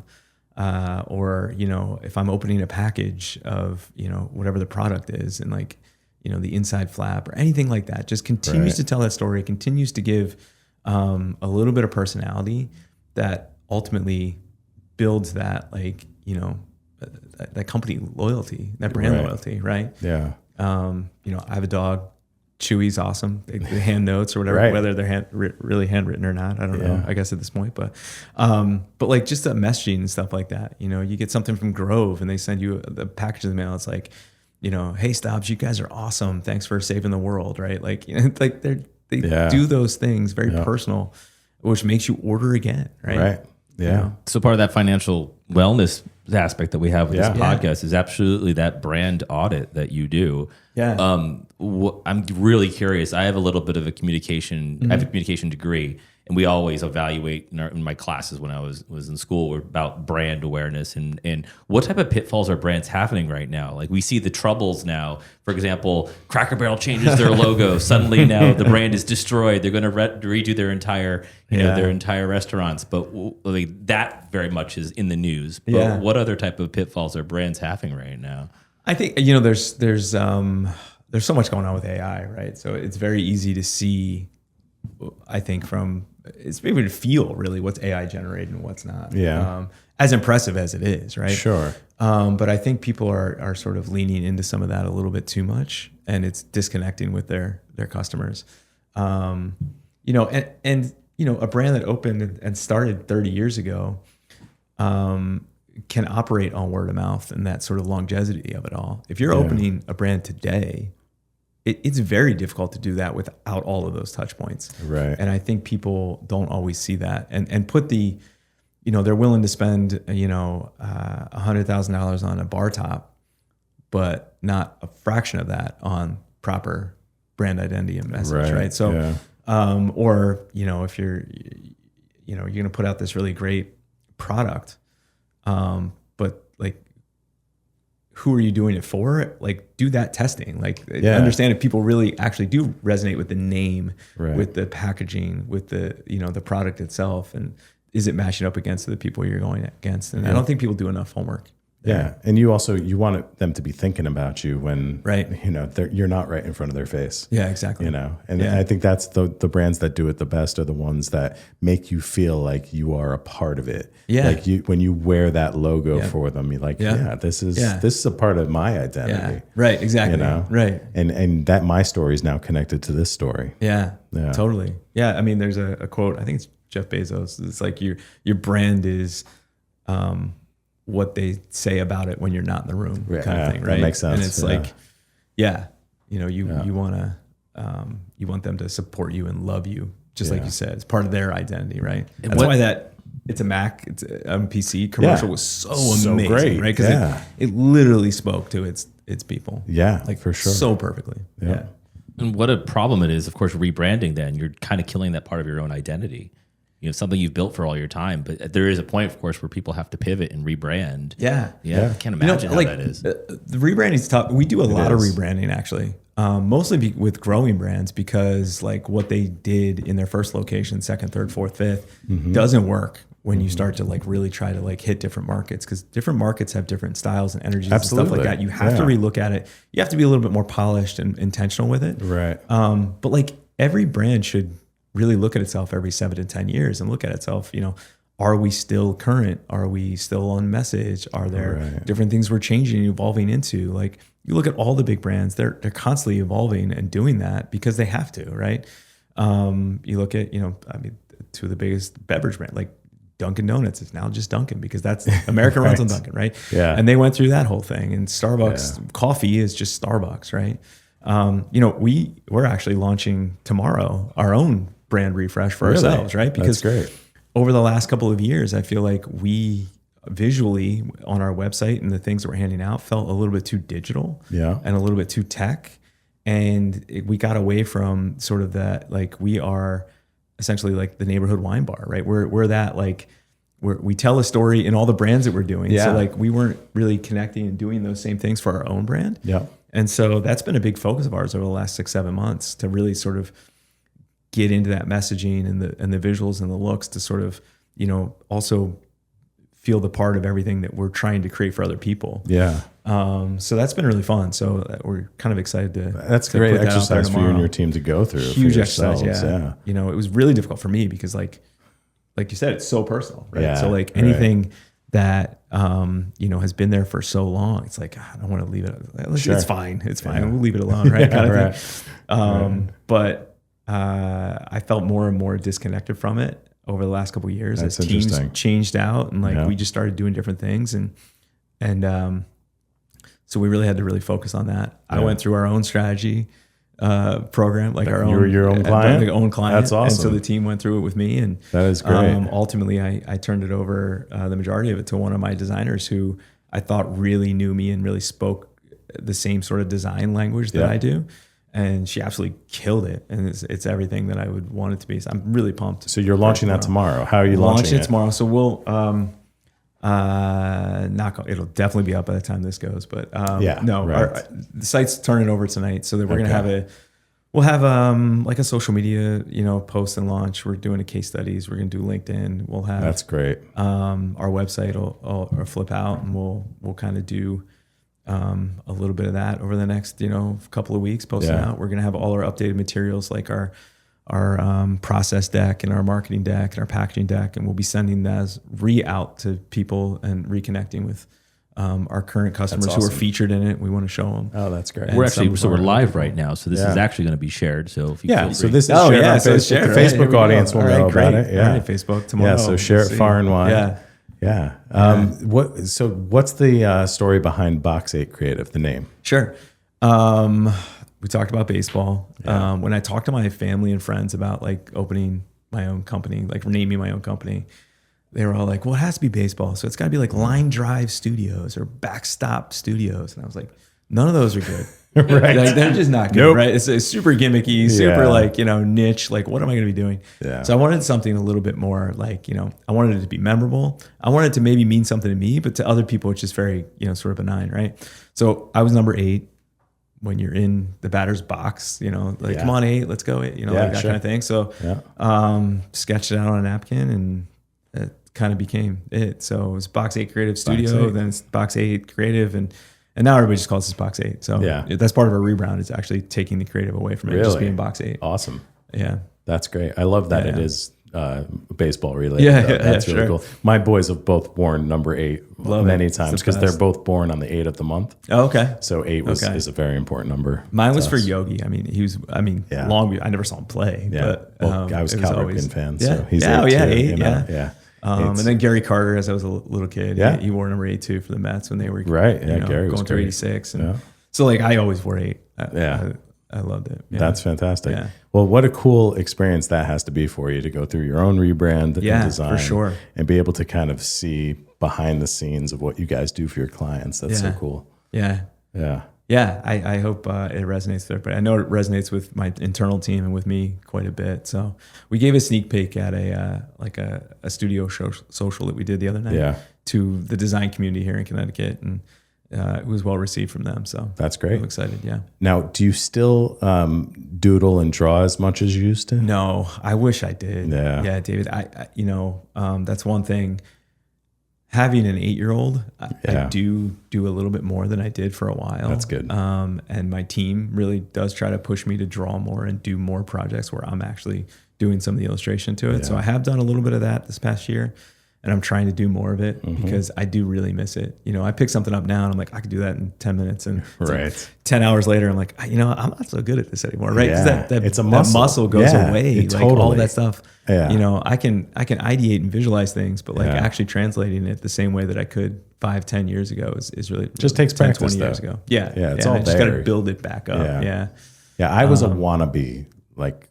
Speaker 1: Or, you know, if I'm opening a package of, you know, whatever the product is and like, you know, the inside flap or anything like that, just continues to tell that story, continues to give a little bit of personality that ultimately builds that, like, you know, that company loyalty, that brand loyalty, right?
Speaker 2: Yeah.
Speaker 1: You know, I have a dog. Chewy's awesome. They hand notes or whatever, whether they're really handwritten or not. I don't know. I guess at this point, but like just the messaging and stuff like that. You know, you get something from Grove and they send you the package in the mail. It's like, you know, hey, Staubs, you guys are awesome. Thanks for saving the world, right? Like, you know, like they do those things very personal, which makes you order again, right?
Speaker 2: Right. Yeah.
Speaker 1: You know?
Speaker 3: So part of that financial wellness aspect that we have with this podcast is absolutely that brand audit that you do.
Speaker 1: Yeah.
Speaker 3: I'm really curious. I have a little bit of a communication. I have a communication degree, and we always evaluate in my classes when I was in school about brand awareness and what type of pitfalls are brands happening right now. Like we see the troubles now. For example, Cracker Barrel changes their logo. Suddenly now the brand is destroyed. They're going to redo their entire their entire restaurants. But like, that very much is in the news. But what other type of pitfalls are brands having right now?
Speaker 1: I think, you know, there's so much going on with AI, right? So it's very easy to see, I think, it's maybe to feel really what's AI generated and what's not.
Speaker 2: Yeah.
Speaker 1: As impressive as it is, right?
Speaker 2: Sure.
Speaker 1: But I think people are sort of leaning into some of that a little bit too much, and it's disconnecting with their customers. You know, and you know, a brand that opened and started 30 years ago can operate on word of mouth and that sort of longevity of it all. If you're opening a brand today, it's very difficult to do that without all of those touch points.
Speaker 2: Right.
Speaker 1: And I think people don't always see that and put the, you know, they're willing to spend, you know, $100,000 on a bar top, but not a fraction of that on proper brand identity and message. Right. So, or, you know, if you're going to put out this really great product, but like, who are you doing it for? Like, do that testing. Like, understand if people really actually do resonate with the name, with the packaging, with the, you know, the product itself, and is it matching up against the people you're going against? And I don't think people do enough homework.
Speaker 2: Yeah, and you want them to be thinking about you when you know you're not right in front of their face.
Speaker 1: Yeah, exactly.
Speaker 2: You know, and I think that's the brands that do it the best are the ones that make you feel like you are a part of it. Yeah, like when you wear that logo for them, you're like, this is a part of my identity.
Speaker 1: Yeah. Right, exactly.
Speaker 2: You know,
Speaker 1: right,
Speaker 2: and that my story is now connected to this story.
Speaker 1: Yeah, totally. Yeah, I mean, there's a quote. I think it's Jeff Bezos. It's like your brand is. What they say about it when you're not in the room, kind of thing, right?
Speaker 2: That makes sense.
Speaker 1: And it's like, you know, you want them to support you and love you, just like you said. It's part of their identity, right? And that's why that it's a Mac, it's a PC commercial was so amazing, great, right? Because it literally spoke to its people.
Speaker 2: Yeah,
Speaker 1: like
Speaker 2: for sure,
Speaker 1: so perfectly.
Speaker 3: And what a problem it is, of course, rebranding. Then you're kind of killing that part of your own identity. something you've built for all your time. But there is a point, of course, where people have to pivot and rebrand.
Speaker 1: Yeah.
Speaker 3: I can't imagine how that is.
Speaker 1: The rebranding is tough. We do a lot of rebranding actually, mostly with growing brands, because like what they did in their first location, second, third, fourth, fifth, doesn't work when you start to like really try to like hit different markets, because different markets have different styles and energies and stuff like that. You have to relook at it. You have to be a little bit more polished and intentional with it.
Speaker 2: Right.
Speaker 1: But like every brand should really look at itself every 7 to 10 years and look at itself, are we still current? Are we still on message? Are there different things we're changing and evolving into? Like you look at all the big brands, they're constantly evolving and doing that because they have to, right? You look at, two of the biggest beverage brands, like Dunkin' Donuts is now just Dunkin' because that's America runs on Dunkin', right?
Speaker 2: Yeah.
Speaker 1: And they went through that whole thing. And Starbucks coffee is just Starbucks, right? We're actually launching tomorrow our own brand refresh for ourselves, right? Because
Speaker 2: that's great.
Speaker 1: Over the last couple of years, I feel like we visually on our website and the things that we're handing out felt a little bit too digital and a little bit too tech. And we got away from sort of that, like we are essentially like the neighborhood wine bar, right? We're that like, we tell a story in all the brands that we're doing. So like we weren't really connecting and doing those same things for our own brand.
Speaker 2: Yeah.
Speaker 1: And so that's been a big focus of ours over the last 6-7 months to really sort of get into that messaging and the visuals and the looks to sort of, also feel the part of everything that we're trying to create for other people.
Speaker 2: Yeah.
Speaker 1: So that's been really fun. So we're kind of excited to.
Speaker 2: That's great exercise for you and your team to go through.
Speaker 1: Huge exercise. Yeah. It was really difficult for me because like you said, it's so personal, right?
Speaker 2: Yeah,
Speaker 1: so like anything that, has been there for so long, it's like, I don't want to leave it. It's fine. It's fine. We'll leave it alone. Right. Kind of thing. But, I felt more and more disconnected from it over the last couple of years as teams changed out and like we just started doing different things and so we really had to really focus on that. I went through our own strategy program, like our own.
Speaker 2: You were your own client?
Speaker 1: Own client.
Speaker 2: That's awesome.
Speaker 1: And so the team went through it with me, and
Speaker 2: that is great.
Speaker 1: Ultimately, I turned it over the majority of it to one of my designers who I thought really knew me and really spoke the same sort of design language that I do. And she absolutely killed it, and it's everything that I would want it to be. So I'm really pumped.
Speaker 2: So you're launching that tomorrow. How are you launching it?
Speaker 1: Tomorrow. So we'll it'll definitely be up by the time this goes. But the site's turning over tonight, so that we're gonna have like a social media post and launch. We're doing a case studies. We're gonna do LinkedIn. We'll have
Speaker 2: that's great.
Speaker 1: Our website will flip out, and we'll kind of do. A little bit of that over the next, couple of weeks posting out. We're going to have all our updated materials, like our process deck and our marketing deck and our packaging deck. And we'll be sending those out to people and reconnecting with, our current customers who are featured in it. We want to show them.
Speaker 2: Oh, that's great.
Speaker 3: We're live right now. So this is actually going to be shared. So if you
Speaker 2: so this is shared on Facebook. The Facebook audience will know about it. Yeah.
Speaker 1: Right, Facebook tomorrow.
Speaker 2: Yeah. So share it far and wide. Yeah. Yeah. What's the story behind Box 8 Creative, the name?
Speaker 1: Sure. We talked about baseball. Yeah. When I talked to my family and friends about like opening my own company, like naming my own company, they were all like, well, it has to be baseball. So it's got to be like Line Drive Studios or Backstop Studios. And I was like, none of those are good.
Speaker 2: Right.
Speaker 1: Like, they're just not good, right? It's super gimmicky, super niche. Like, what am I going to be doing?
Speaker 2: Yeah.
Speaker 1: So I wanted something a little bit more like, I wanted it to be memorable. I wanted it to maybe mean something to me, but to other people, it's just very, sort of benign, right? So I was number 8 when you're in the batter's box, come on 8, let's go 8, like that kind of thing. So sketched it out on a napkin and it kind of became it. So it was Box 8 Creative Studio, then it's Box 8 Creative, and now everybody just calls this Box 8. So that's part of our rebrand, is actually taking the creative away from it, just being Box 8.
Speaker 2: Awesome.
Speaker 1: Yeah.
Speaker 2: That's great. I love that it is baseball related. That's really cool. My boys have both worn number 8 many times because they're both born on the 8th of the month.
Speaker 1: Oh, okay.
Speaker 2: So 8 is a very important number.
Speaker 1: Mine was for Yogi. I mean, long. I never saw him play.
Speaker 2: Yeah.
Speaker 1: But
Speaker 2: I was a Cal Ripken fan. So he's
Speaker 1: 8
Speaker 2: Yeah.
Speaker 1: And then Gary Carter, as I was a little kid, he wore number 8 too for the Mets when they were
Speaker 2: Gary was
Speaker 1: going through 86. And so like I always wore 8. I loved it. Yeah.
Speaker 2: That's fantastic. Yeah. Well, what a cool experience that has to be for you to go through your own rebrand and design,
Speaker 1: for sure,
Speaker 2: and be able to kind of see behind the scenes of what you guys do for your clients. That's so cool.
Speaker 1: Yeah. Yeah, I hope it resonates with everybody. I know it resonates with my internal team and with me quite a bit. So we gave a sneak peek at a studio social that we did the other night to the design community here in Connecticut, and it was well received from them. So
Speaker 2: that's great.
Speaker 1: I'm excited. Yeah.
Speaker 2: Now, do you still doodle and draw as much as you used to?
Speaker 1: No, I wish I did.
Speaker 2: Yeah,
Speaker 1: David. I that's one thing. Having an 8-year-old, I do a little bit more than I did for a while.
Speaker 2: That's good.
Speaker 1: And my team really does try to push me to draw more and do more projects where I'm actually doing some of the illustration to it. So I have done a little bit of that this past year, and I'm trying to do more of it because I do really miss it. I pick something up now and I'm like, I could do that in 10 minutes. And like 10 hours later, I'm like, I'm not so good at this anymore, right? Because
Speaker 2: it's a muscle.
Speaker 1: That muscle goes away. Like
Speaker 2: totally.
Speaker 1: all that stuff.
Speaker 2: Yeah.
Speaker 1: I can ideate and visualize things, but like actually translating it the same way that I could 5-10 years ago is really
Speaker 2: just takes
Speaker 1: 10,
Speaker 2: practice
Speaker 1: 20 years ago.
Speaker 2: Yeah, it's all
Speaker 1: I just got to build it back up. Yeah.
Speaker 2: I was a wannabe like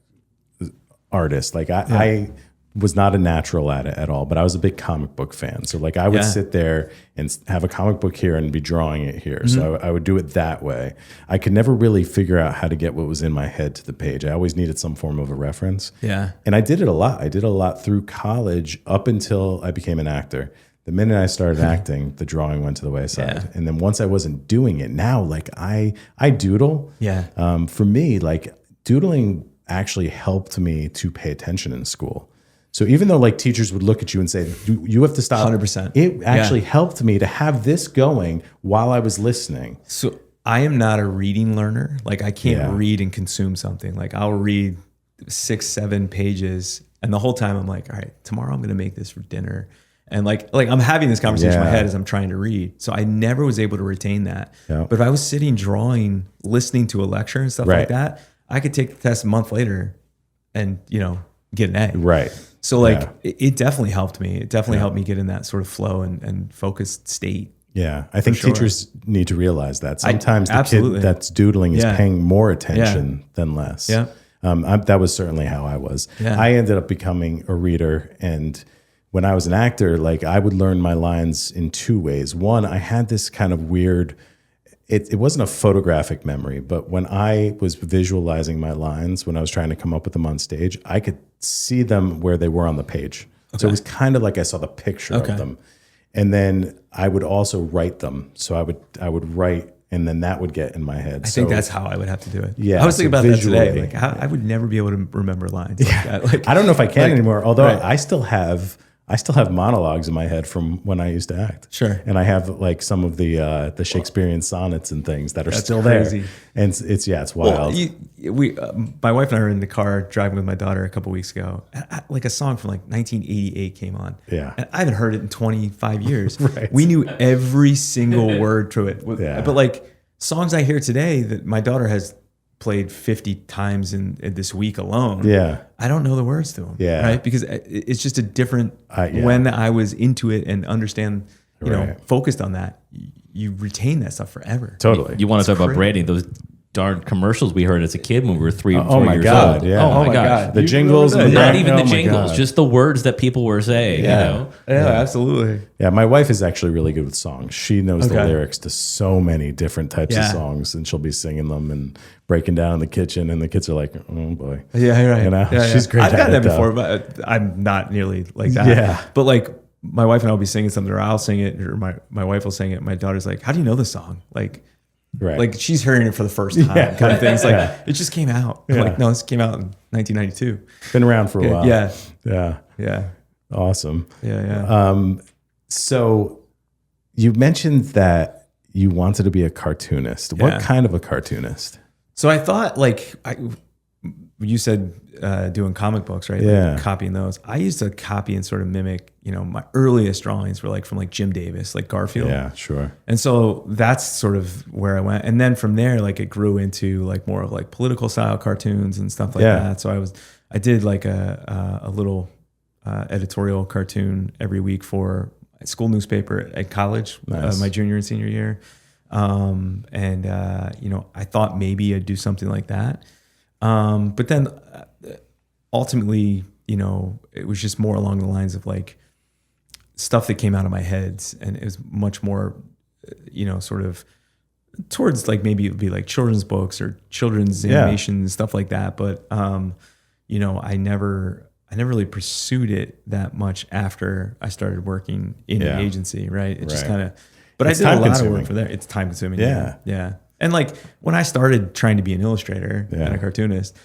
Speaker 2: artist. Like I was not a natural at it at all, but I was a big comic book fan. So like I would sit there and have a comic book here and be drawing it here. So I would do it that way. I could never really figure out how to get what was in my head to the page. I always needed some form of a reference.
Speaker 1: Yeah.
Speaker 2: And I did it a lot. I did a lot through college up until I became an actor. The minute I started acting, the drawing went to the wayside.
Speaker 1: Yeah.
Speaker 2: And then once I wasn't doing it, now like I doodle.
Speaker 1: Yeah.
Speaker 2: For me, like doodling actually helped me to pay attention in school. So even though like teachers would look at you and say, you have to stop.
Speaker 1: 100%.
Speaker 2: It actually helped me to have this going while I was listening.
Speaker 1: So I am not a reading learner. Like I can't read and consume something. Like I'll read 6-7 pages and the whole time I'm like, all right, tomorrow I'm going to make this for dinner. And like I'm having this conversation in my head as I'm trying to read. So I never was able to retain that. Yeah. But if I was sitting drawing, listening to a lecture and stuff like that, I could take the test a month later and, get an A.
Speaker 2: Right.
Speaker 1: So like it definitely helped me. It definitely helped me get in that sort of flow and focused state.
Speaker 2: Yeah. I think teachers need to realize that sometimes the kid that's doodling is paying more attention than less.
Speaker 1: Yeah.
Speaker 2: That was certainly how I was. Yeah. I ended up becoming a reader, and when I was an actor, like I would learn my lines in 2 ways. One, I had this kind of weird, it wasn't a photographic memory, but when I was visualizing my lines, when I was trying to come up with them on stage, I could see them where they were on the page. Okay. So it was kind of like I saw the picture of them. And then I would also write them. So I would write, and then that would get in my head.
Speaker 1: I think that's how I would have to do it.
Speaker 2: Yeah,
Speaker 1: I was thinking about that today. Like I would never be able to remember lines like that. Like,
Speaker 2: I don't know if I can anymore, although I still have monologues in my head from when I used to act.
Speaker 1: Sure.
Speaker 2: And I have like some of the Shakespearean sonnets and things that are still
Speaker 1: crazy.
Speaker 2: there. And it's wild.
Speaker 1: Well, my wife and I were in the car driving with my daughter a couple weeks ago. Like a song from like 1988 came on.
Speaker 2: Yeah.
Speaker 1: And I haven't heard it in 25 years.
Speaker 2: Right.
Speaker 1: We knew every single word to it.
Speaker 2: Yeah.
Speaker 1: But like songs I hear today that my daughter has played 50 times in this week alone.
Speaker 2: Yeah.
Speaker 1: I don't know the words to them.
Speaker 2: Yeah.
Speaker 1: Right. Because it's just a different, when I was into it and understand, focused on that, you retain that stuff forever.
Speaker 2: Totally.
Speaker 3: You want to talk about branding, those darn commercials we heard as a kid when we were 3 or 4
Speaker 2: oh my
Speaker 3: years
Speaker 2: God,
Speaker 3: old.
Speaker 2: Yeah.
Speaker 3: Oh my God.
Speaker 2: The jingles.
Speaker 3: Not even the jingles, just the words that people were saying.
Speaker 1: Yeah. Yeah, absolutely.
Speaker 2: Yeah, my wife is actually really good with songs. She knows the lyrics to so many different types of songs, and she'll be singing them and breaking down in the kitchen, and the kids are like, "Oh boy."
Speaker 1: Yeah, right.
Speaker 2: She's great.
Speaker 1: I've done that before, but I'm not nearly like that.
Speaker 2: Yeah.
Speaker 1: But like my wife and I will be singing something, or I'll sing it, or my wife will sing it. My daughter's like, "How do you know this song?" Like she's hearing it for the first time, kind of thing. It's like it just came out. I'm like, no, this came out in 1992.
Speaker 2: Been around for a while.
Speaker 1: Yeah.
Speaker 2: Awesome.
Speaker 1: Yeah.
Speaker 2: So you mentioned that you wanted to be a cartoonist. What kind of a cartoonist?
Speaker 1: So I thought, you said doing comic books, right?
Speaker 2: Yeah.
Speaker 1: Like copying those. I used to copy and sort of mimic, my earliest drawings were from Jim Davis, like Garfield.
Speaker 2: Yeah, sure.
Speaker 1: And so that's sort of where I went. And then from there, it grew into more of political style cartoons and stuff like that. So I did a little editorial cartoon every week for a school newspaper at college,
Speaker 2: nice.
Speaker 1: My junior and senior year. I thought maybe I'd do something like that. But then ultimately, it was just more along the lines of stuff that came out of my head, and it was much more, sort of towards like maybe it would be like children's books or children's animation and stuff like that. But you know, I never really pursued it that much after I started working in the agency, right? It just kind of, but I did a lot of work for there. It's time consuming. Yeah. And like when I started trying to be an illustrator and a cartoonist,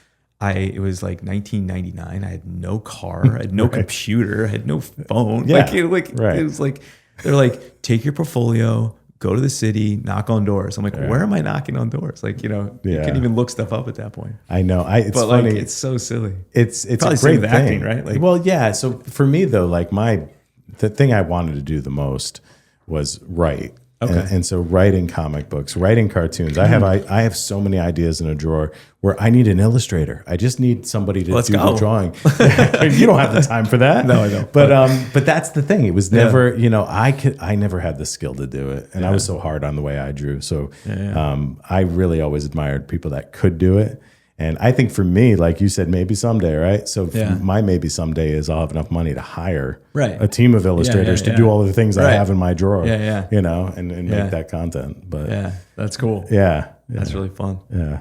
Speaker 1: it was like 1999. I had no car, I had no computer, I had no phone. It was like, they're like, take your portfolio, go to the city, knock on doors. I'm like, where am I knocking on doors? Like, you know, you couldn't even look stuff up at that point.
Speaker 2: I know. It's funny.
Speaker 1: Like, it's so silly.
Speaker 2: It's
Speaker 1: probably
Speaker 2: a great thing,
Speaker 1: acting, right? Like,
Speaker 2: well, yeah. So for me though, like the thing I wanted to do the most was write.
Speaker 1: Okay.
Speaker 2: And so writing comic books, writing cartoons. I have so many ideas in a drawer where I need an illustrator. I just need somebody to do the drawing. You don't have the time for that.
Speaker 1: No, I don't.
Speaker 2: But that's the thing. It was never, you know, I never had the skill to do it. And I was so hard on the way I drew. So I really always admired people that could do it. And I think for me, like you said, maybe someday, right? So my maybe someday is I'll have enough money to hire a team of illustrators to do all the things I have in my drawer, you know, and make that content. But
Speaker 1: that's cool. That's really fun.
Speaker 2: Yeah.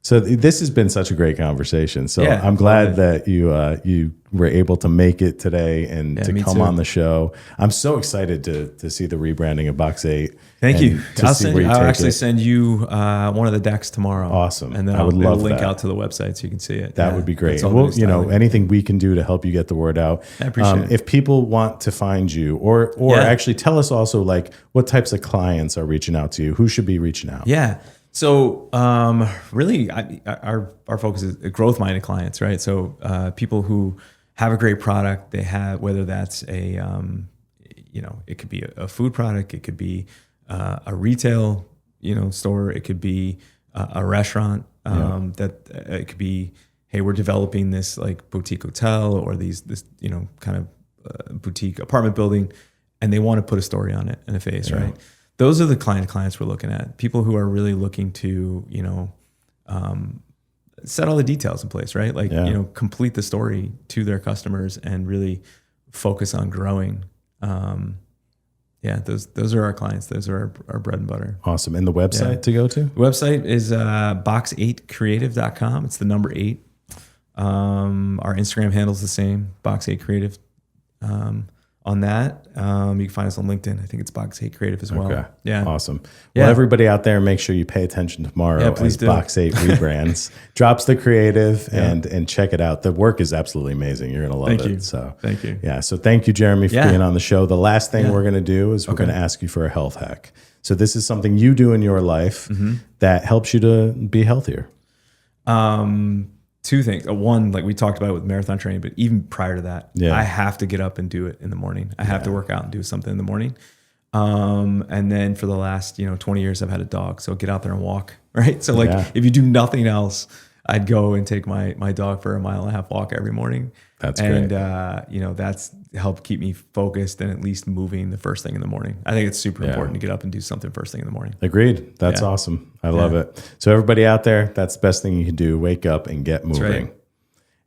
Speaker 2: So this has been such a great conversation. So I'm glad that you were able to make it today and to come on the show. I'm so excited to see the rebranding of Box 8.
Speaker 1: Thank you. I'll actually send you one of the decks tomorrow.
Speaker 2: Awesome.
Speaker 1: And then I'll link out to the website so you can see it.
Speaker 2: That would be great. Well, you know, anything we can do to help you get the word out.
Speaker 1: I appreciate it.
Speaker 2: If people want to find you or actually tell us also like what types of clients are reaching out to you, who should be reaching out?
Speaker 1: Yeah. So really, our focus is growth minded clients, right? So people who have a great product, they have, whether that's a, you know, it could be a food product, it could be a retail, you know, store, it could be a restaurant, that it could be, hey, we're developing this like boutique hotel or this, you know, kind of boutique apartment building, and they want to put a story on it and a face, right? Those are the clients we're looking at. People who are really looking to, you know, set all the details in place, right? Like, you know, complete the story to their customers and really focus on growing. Those are our clients. Those are our bread and butter.
Speaker 2: Awesome. And the website to go to?
Speaker 1: The website is box8creative.com. It's the number 8. Our Instagram handle's the same, box8creative. On that, you can find us on LinkedIn. I think it's Box 8 Creative as well.
Speaker 2: Okay.
Speaker 1: Yeah.
Speaker 2: Awesome. Well, everybody out there, make sure you pay attention tomorrow as Box 8 rebrands, drops the creative, and check it out. The work is absolutely amazing. You're going to love it.
Speaker 1: Thank you.
Speaker 2: So
Speaker 1: thank you.
Speaker 2: Yeah. So thank you, Jeremy, for being on the show. The last thing we're going to do is we're going to ask you for a health hack. So this is something you do in your life that helps you to be healthier.
Speaker 1: Two things. One, like we talked about it with marathon training, but even prior to that, I have to get up and do it in the morning. I have to work out and do something in the morning. And then for the last, 20 years, I've had a dog. So get out there and walk, right? So if you do nothing else, I'd go and take my dog for a 1.5 mile walk every morning.
Speaker 2: That's great.
Speaker 1: And, that's helped keep me focused and at least moving the first thing in the morning. I think it's super important to get up and do something first thing in the morning.
Speaker 2: Agreed. That's awesome. I love it. So everybody out there, that's the best thing you can do. Wake up and get moving. Right.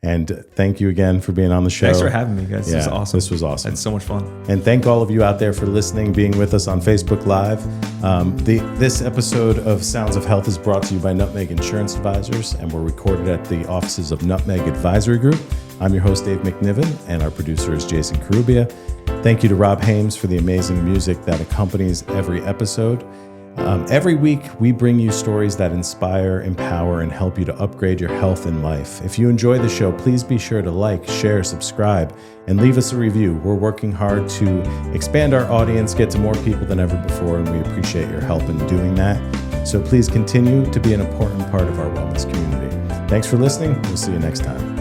Speaker 2: And thank you again for being on the show.
Speaker 1: Thanks for having me, guys. This was awesome.
Speaker 2: This was awesome.
Speaker 1: It's so much fun.
Speaker 2: And thank all of you out there for listening, being with us on Facebook Live. This episode of Sounds of Health is brought to you by Nutmeg Insurance Advisors, and we're recorded at the offices of Nutmeg Advisory Group. I'm your host, Dave MacNiven, and our producer is Jason Carubia. Thank you to Rob Hames for the amazing music that accompanies every episode. Every week, we bring you stories that inspire, empower, and help you to upgrade your health and life. If you enjoy the show, please be sure to like, share, subscribe, and leave us a review. We're working hard to expand our audience, get to more people than ever before, and we appreciate your help in doing that. So please continue to be an important part of our wellness community. Thanks for listening. We'll see you next time.